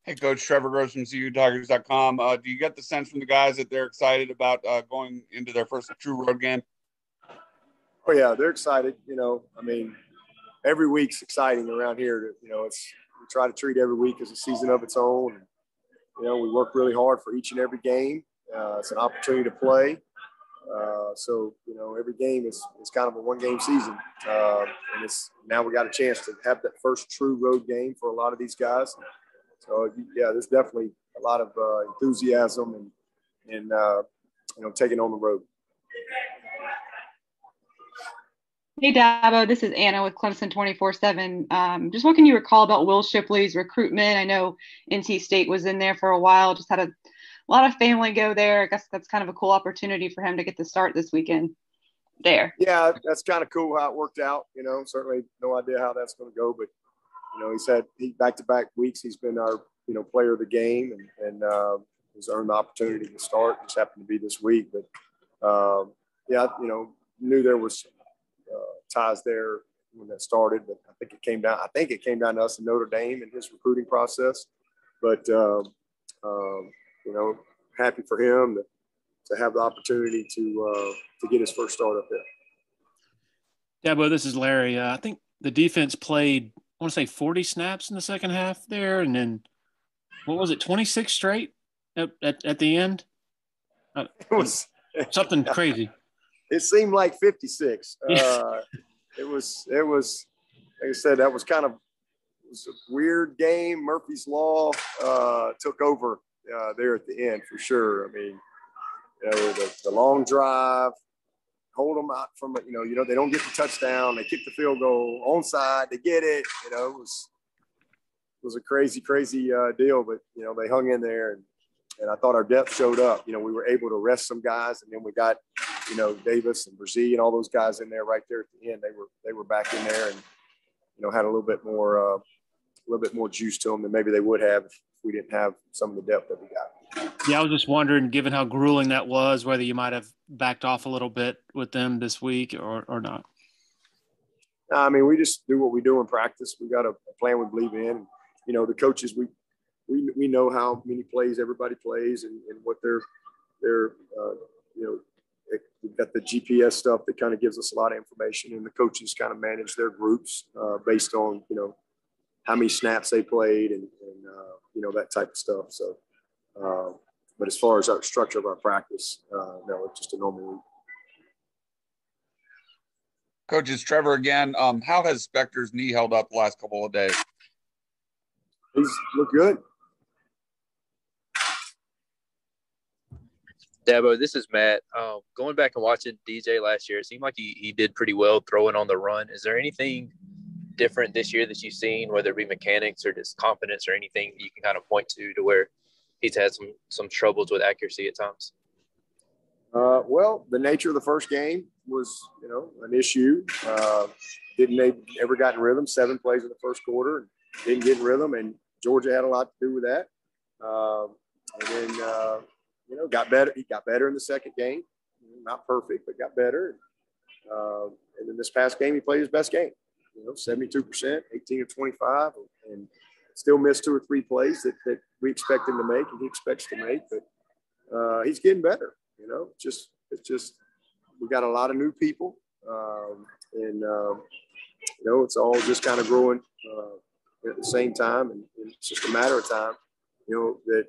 Hey, Coach Trevor Gross from CUTigers.com. Do you get the sense from the guys that they're excited about going into their first true road game? Oh yeah, they're excited. Every week's exciting around here. We try to treat every week as a season of its own. And, we work really hard for each and every game. It's an opportunity to play. Every game is kind of a one-game season. And now we got a chance to have that first true road game for a lot of these guys. So, yeah, there's definitely a lot of enthusiasm and taking on the road. Hey, Dabo, this is Anna with Clemson 24/7. Just what can you recall about Will Shipley's recruitment? I know NC State was in there for a while, just had a lot of family go there. I guess that's kind of a cool opportunity for him to get the start this weekend there. Yeah, that's kind of cool how it worked out. Certainly no idea how that's going to go, but, he's had back-to-back weeks. He's been our, player of the game and he's earned the opportunity to start. It just happened to be this week. But, knew there was ties there when that started, but I think it came down to us in Notre Dame in his recruiting process. But happy for him to have the opportunity to get his first start up there. Dabo, this is Larry. I think the defense played, I want to say 40 snaps in the second half there, and then what was it, 26 straight at the end? It was something crazy. It seemed like 56. It was like I said, it was a weird game. Murphy's Law took over there at the end for sure. The long drive, hold them out from they don't get the touchdown, they kick the field goal, onside, they get it. It was a crazy deal, but they hung in there and I thought our depth showed up. We were able to rest some guys, and then we got Davis and Brzee and all those guys in there right there at the end. They were back in there and had a little bit more juice to them than maybe they would have if we didn't have some of the depth that we got. Yeah, I was just wondering, given how grueling that was, whether you might have backed off a little bit with them this week or not. We just do what we do in practice. We got a plan we believe in. The coaches, we know how many plays everybody plays and what they're we've got the GPS stuff that kind of gives us a lot of information, and the coaches kind of manage their groups based on, how many snaps they played and that type of stuff. So, but as far as our structure of our practice, no, it's just a normal week. Coach, it's Trevor again. How has Spector's knee held up the last couple of days? He's looked good. Dabo, this is Matt. Going back and watching DJ last year, it seemed like he did pretty well throwing on the run. Is there anything different this year that you've seen, whether it be mechanics or just confidence or anything you can kind of point to where he's had some troubles with accuracy at times? Well, the nature of the first game was, an issue. Didn't ever got in rhythm, 7 plays in the first quarter, and didn't get in rhythm, and Georgia had a lot to do with that. And then, got better. He got better in the second game. Not perfect, but got better. And then this past game, he played his best game. 72%, 18 of 25, and still missed 2 or 3 plays that we expect him to make and he expects to make. But he's getting better. It's just we got a lot of new people, and it's all just kind of growing at the same time, and it's just a matter of time. That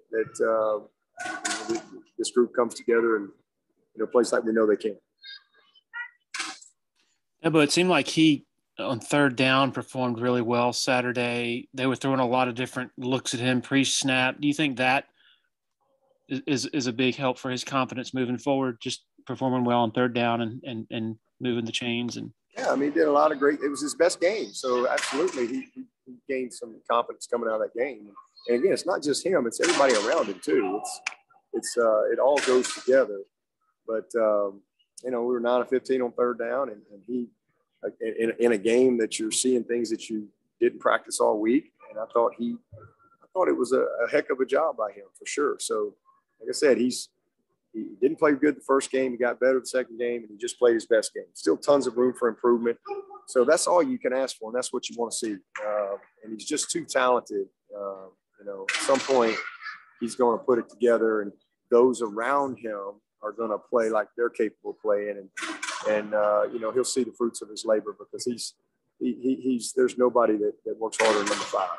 this group comes together and plays like we know they can. Yeah, but it seemed like he on third down performed really well Saturday. They were throwing a lot of different looks at him pre-snap. Do you think that is a big help for his confidence moving forward, just performing well on third down and moving the chains? And yeah, he did a lot of great – it was his best game. So, absolutely, he gained some confidence coming out of that game. And, again, it's not just him. It's everybody around him, too. It all goes together. But, we were 9 of 15 on third down, and he in a game that you're seeing things that you didn't practice all week. And I thought it was a heck of a job by him for sure. So, like I said, he didn't play good the first game. He got better the second game, and he just played his best game. Still tons of room for improvement. So that's all you can ask for, and that's what you want to see. And he's just too talented. at some point he's going to put it together, and those around him are going to play like they're capable of playing, and he'll see the fruits of his labor, because he's there's nobody that works harder than number 5.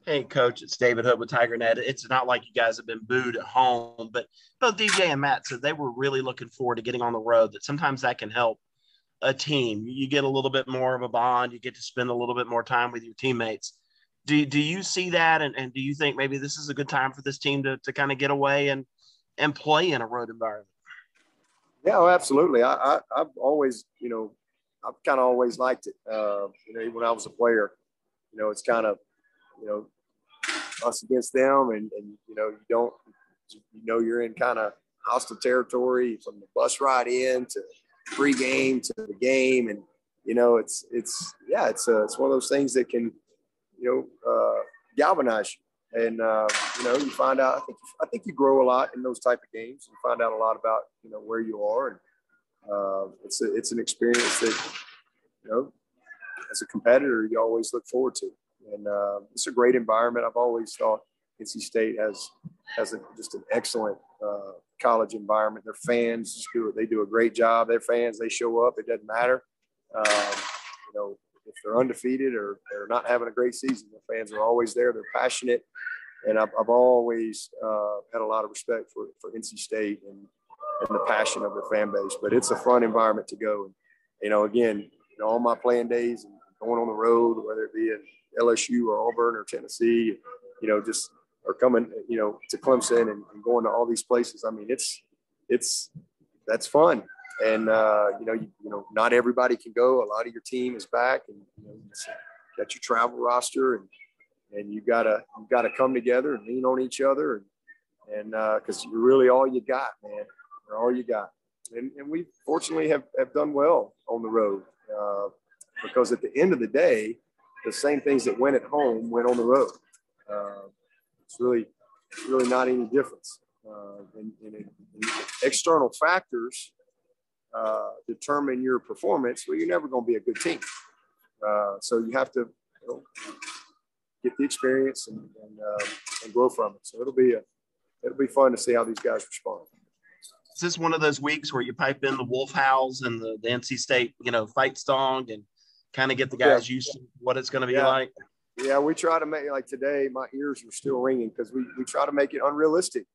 Hey, Coach, it's David Hood with TigerNet. It's not like you guys have been booed at home, but both DJ and Matt said they were really looking forward to getting on the road, that sometimes that can help a team. You get a little bit more of a bond. You get to spend a little bit more time with your teammates. Do you see that, and do you think maybe this is a good time for this team to kind of get away and play in a road environment? Yeah, well, absolutely. I've always, I've kind of always liked it. Even when I was a player, it's kind of, us against them, and you're in kind of hostile territory from the bus ride in to pre-game to the game, and it's one of those things that can galvanize you, and you find out. I think you grow a lot in those type of games. You find out a lot about where you are, and it's an experience that as a competitor you always look forward to. And it's a great environment. I've always thought NC State has just an excellent college environment. Their fans they do a great job. Their fans, they show up. It doesn't matter, if they're undefeated or they're not having a great season. The fans are always there. They're passionate, and I've always had a lot of respect for NC State and the passion of their fan base. But it's a fun environment to go. And again, all my playing days and going on the road, whether it be in LSU or Auburn or Tennessee, just are coming, to Clemson and going to all these places. I mean, that's fun. And, not everybody can go. A lot of your team is back, and, you got your travel roster, and you gotta come together and lean on each other. And cause you're really all you got, man. You're all you got. And we fortunately have done well on the road, because at the end of the day, the same things that went at home went on the road. It's really not any difference. And external factors determine your performance. Well, you're never going to be a good team. So you have to get the experience and grow from it. So it'll be fun to see how these guys respond. Is this one of those weeks where you pipe in the wolf howls and the NC State, fight song, and kind of get the guys used to what it's going to be like? Yeah, we try to make, like today, my ears are still ringing because we try to make it unrealistic,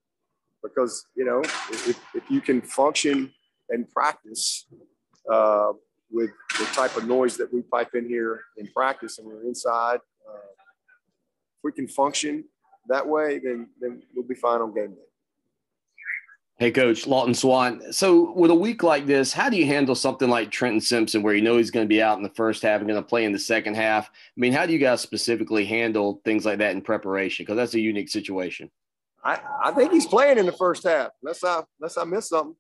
because, if you can function and practice with the type of noise that we pipe in here in practice and we're inside, if we can function that way, then we'll be fine on game day. Hey, Coach, Lawton Swan. So with a week like this, how do you handle something like Trenton Simpson, where he's going to be out in the first half and going to play in the second half? I mean, how do you guys specifically handle things like that in preparation? Because that's a unique situation. I think he's playing in the first half, unless I miss something.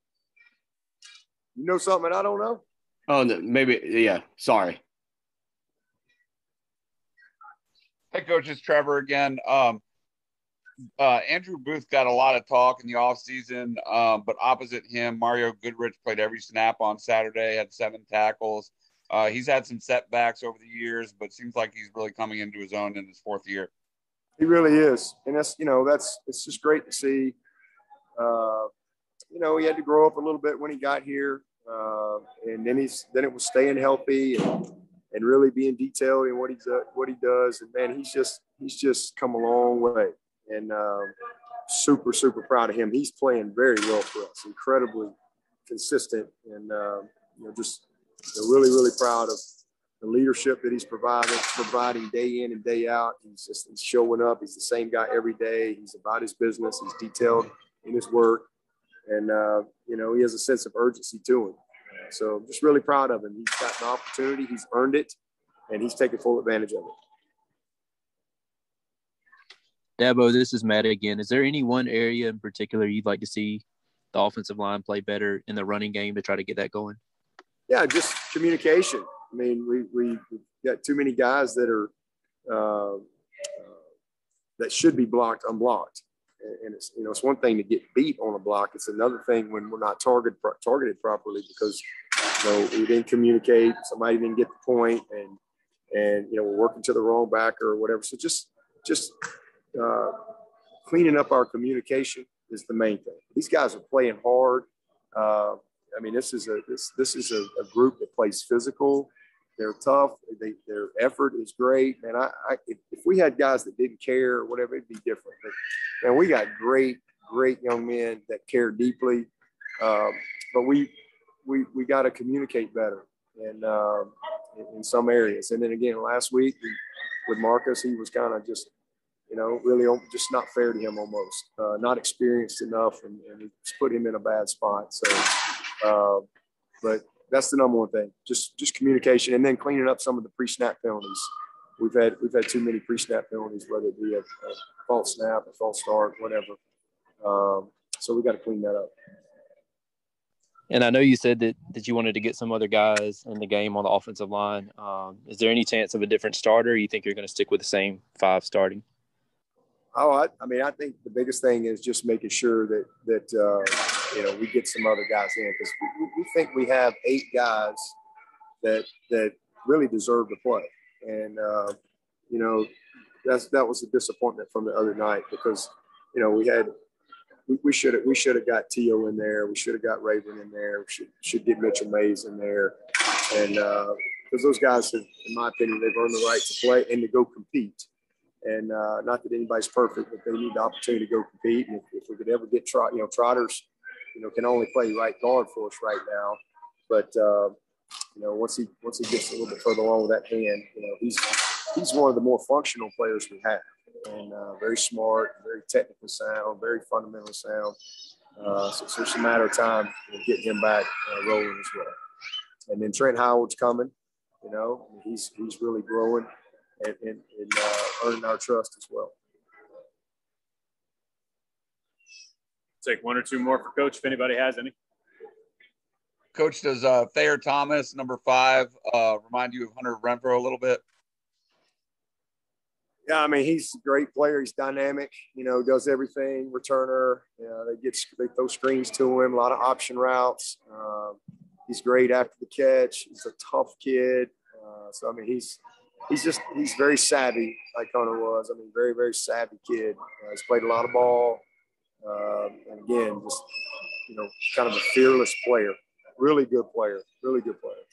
You know something that I don't know? Oh, no, maybe. Yeah. Sorry. Hey, Coach, it's Trevor again. Andrew Booth got a lot of talk in the offseason, but opposite him, Mario Goodrich played every snap on Saturday, had 7 tackles. He's had some setbacks over the years, but seems like he's really coming into his own in his 4th year. He really is. And it's just great to see. He had to grow up a little bit when he got here. And then it was staying healthy and really being detailed in what he does. And man, he's just come a long way. And super, super proud of him. He's playing very well for us, incredibly consistent, and just really, really proud of the leadership that he's providing day in and day out. He's showing up. He's the same guy every day. He's about his business. He's detailed in his work, and he has a sense of urgency to him. So I'm just really proud of him. He's got an opportunity. He's earned it, and he's taking full advantage of it. Dabo, this is Matt again. Is there any one area in particular you'd like to see the offensive line play better in the running game to try to get that going? Yeah, just communication. I mean, we got too many guys that are that should be blocked unblocked, and it's one thing to get beat on a block. It's another thing when we're not targeted properly because we didn't communicate. Somebody didn't get the point, and we're working to the wrong backer or whatever. So just just cleaning up our communication is the main thing. These guys are playing hard. I mean, this is a group that plays physical. They're tough. Their effort is great. And if we had guys that didn't care or whatever, it'd be different. But man, we got great young men that care deeply. But we got to communicate better in some areas. And then again, last week with Marcus, he was kind of just, really just not fair to him almost, not experienced enough, and it's put him in a bad spot. So, but that's the number one thing, just communication, and then cleaning up some of the pre-snap penalties. We've had too many pre-snap penalties, whether it be a false snap, a false start, whatever. So we got to clean that up. And I know you said that you wanted to get some other guys in the game on the offensive line. Is there any chance of a different starter, or you think you're going to stick with the same 5 starting? Oh, I think the biggest thing is just making sure that we get some other guys in, because we think we have 8 guys that really deserve to play, and that was a disappointment from the other night, because we should have got Tio in there, we should have got Raven in there, we should get Mitchell Mays in there, and because those guys have, in my opinion, they've earned the right to play and to go compete. And not that anybody's perfect, but they need the opportunity to go compete. And if we could ever get Trotters, can only play right guard for us right now. But once he gets a little bit further along with that hand, he's one of the more functional players we have, and very smart, very technically sound, very fundamentally sound. So it's just a matter of time getting him back rolling as well. And then Trent Howard's coming. He's really growing and earning our trust as well. Take 1 or 2 more for Coach, if anybody has any. Coach, does Thayer Thomas, number 5, remind you of Hunter Renfro a little bit? Yeah, I mean, he's a great player. He's dynamic, does everything, returner. They throw screens to him, a lot of option routes. He's great after the catch. He's a tough kid. So, I mean, he's very savvy, like Hunter was. I mean, very, very savvy kid. He's played a lot of ball. And again, just, kind of a fearless player. Really good player. Really good player.